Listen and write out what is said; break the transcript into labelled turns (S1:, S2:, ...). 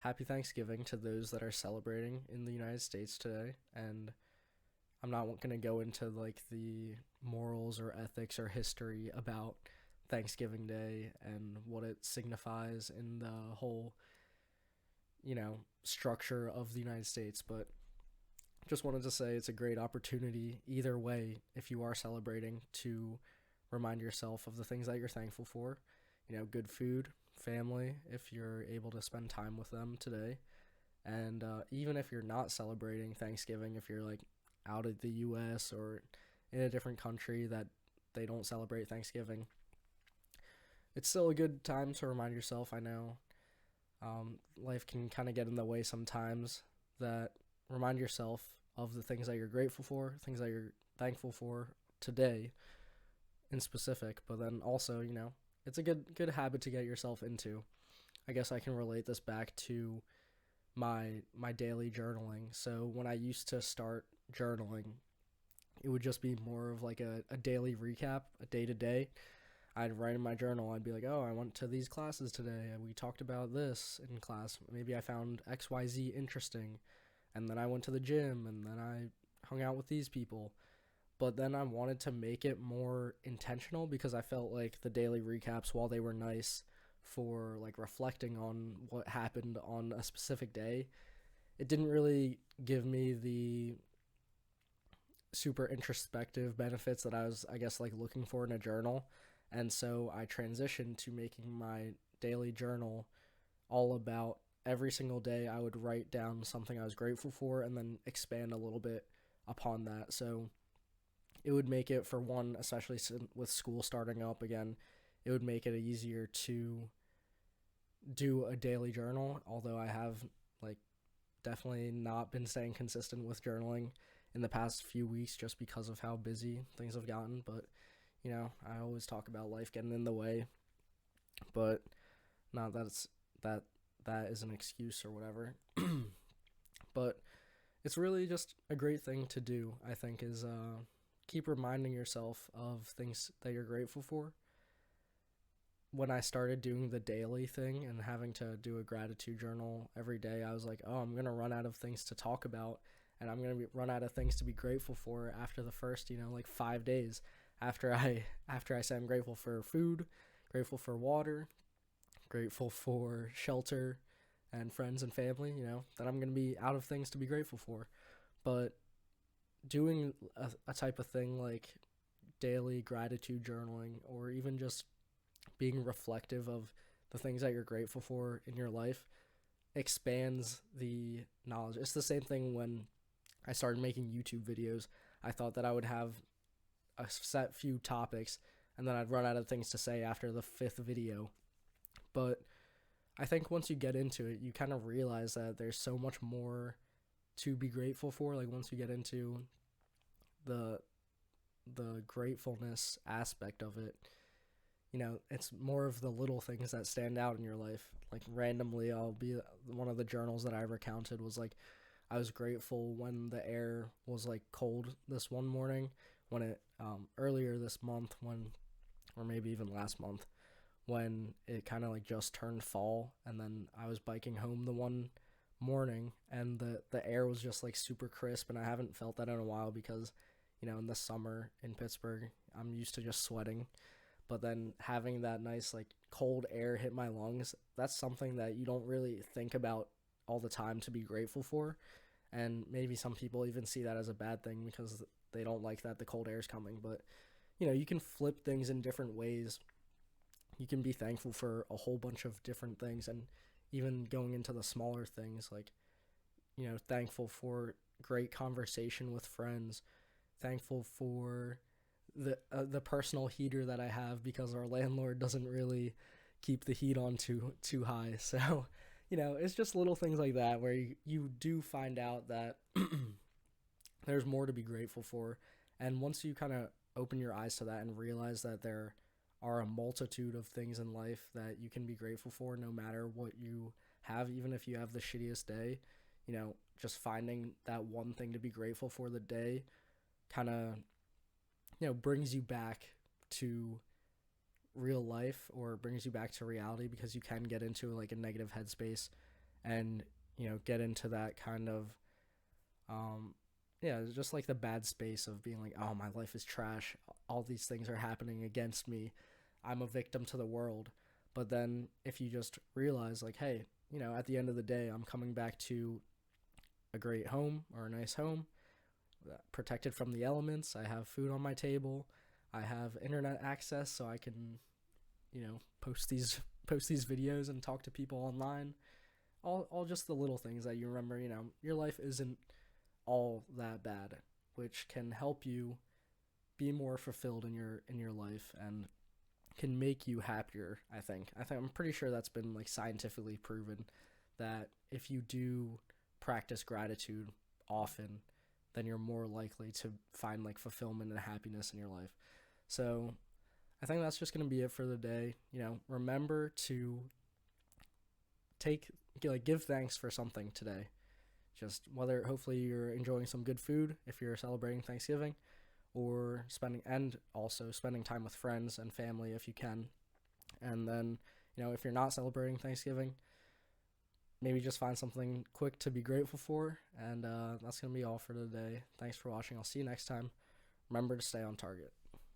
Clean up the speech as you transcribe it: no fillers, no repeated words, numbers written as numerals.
S1: happy Thanksgiving to those that are celebrating in the United States today. And I'm not going to go into like the morals or ethics or history about Thanksgiving Day and what it signifies in the whole, structure of the United States, but just wanted to say it's a great opportunity either way if you are celebrating to remind yourself of the things that you're thankful for. Good food, family, if you're able to spend time with them today. And even if you're not celebrating Thanksgiving, if you're like out of the US or in a different country that they don't celebrate Thanksgiving, it's still a good time to remind yourself. I know life can kind of get in the way sometimes, that remind yourself of the things that you're grateful for, things that you're thankful for today in specific, but then also, it's a good habit to get yourself into. I guess I can relate this back to my daily journaling. So when I used to start journaling, it would just be more of like a daily recap, a day to day. I'd write in my journal, I'd be like, oh, I went to these classes today, and we talked about this in class. Maybe I found XYZ interesting, and then I went to the gym, and then I hung out with these people. But then I wanted to make it more intentional because I felt like the daily recaps, while they were nice for like reflecting on what happened on a specific day, it didn't really give me the super introspective benefits that I was, I guess, like looking for in a journal. And so I transitioned to making my daily journal all about every single day I would write down something I was grateful for and then expand a little bit upon that. So it would make it, for one, especially with school starting up again, it would make it easier to do a daily journal. Although I have like definitely not been staying consistent with journaling in the past few weeks just because of how busy things have gotten. But I always talk about life getting in the way, but not that it's that is an excuse or whatever. But it's really just a great thing to do, I think, is keep reminding yourself of things that you're grateful for. When I started doing the daily thing and having to do a gratitude journal every day, I was like, oh, I'm going to run out of things to talk about, and I'm going to run out of things to be grateful for after the first, like 5 days. After I say I'm grateful for food, grateful for water, grateful for shelter and friends and family, that I'm going to be out of things to be grateful for. But doing a type of thing like daily gratitude journaling, or even just being reflective of the things that you're grateful for in your life, expands the knowledge. It's the same thing when I started making YouTube videos. I thought that I would have a set few topics and then I'd run out of things to say after the fifth video. But I think once you get into it, you kind of realize that there's so much more to be grateful for. Like once you get into the gratefulness aspect of it, it's more of the little things that stand out in your life. Like randomly, I'll be one of the journals that I recounted was like, I was grateful when the air was like cold this one morning, when it earlier this month, when, or maybe even last month, when it kind of like just turned fall, and then I was biking home the one morning and the air was just like super crisp, and I haven't felt that in a while because in the summer in Pittsburgh I'm used to just sweating. But then having that nice like cold air hit my lungs, that's something that you don't really think about all the time to be grateful for. And maybe some people even see that as a bad thing because they don't like that the cold air is coming. But you can flip things in different ways. You can be thankful for a whole bunch of different things, and even going into the smaller things, like thankful for great conversation with friends, thankful for the personal heater that I have because our landlord doesn't really keep the heat on too high. So, it's just little things like that where you do find out that there's more to be grateful for. And once you kind of open your eyes to that and realize that there are a multitude of things in life that you can be grateful for no matter what you have, even if you have the shittiest day, just finding that one thing to be grateful for the day kind of brings you back to real life, or brings you back to reality, because you can get into like a negative headspace and get into that kind of yeah, just like the bad space of being like, oh, my life is trash, all these things are happening against me, I'm a victim to the world. But then if you just realize like, hey, at the end of the day, I'm coming back to a great home or a nice home, protected from the elements, I have food on my table, I have internet access, so I can post these videos and talk to people online. All just the little things that you remember. Your life isn't all that bad, which can help you be more fulfilled in your life and can make you happier. I'm pretty sure that's been like scientifically proven that if you do practice gratitude often, then you're more likely to find like fulfillment and happiness in your life. So I think that's just going to be it for the day. Remember to give thanks for something today. Just whether hopefully you're enjoying some good food if you're celebrating Thanksgiving, or also spending time with friends and family if you can. And then, if you're not celebrating Thanksgiving, maybe just find something quick to be grateful for. And that's going to be all for today. Thanks for watching. I'll see you next time. Remember to stay on target.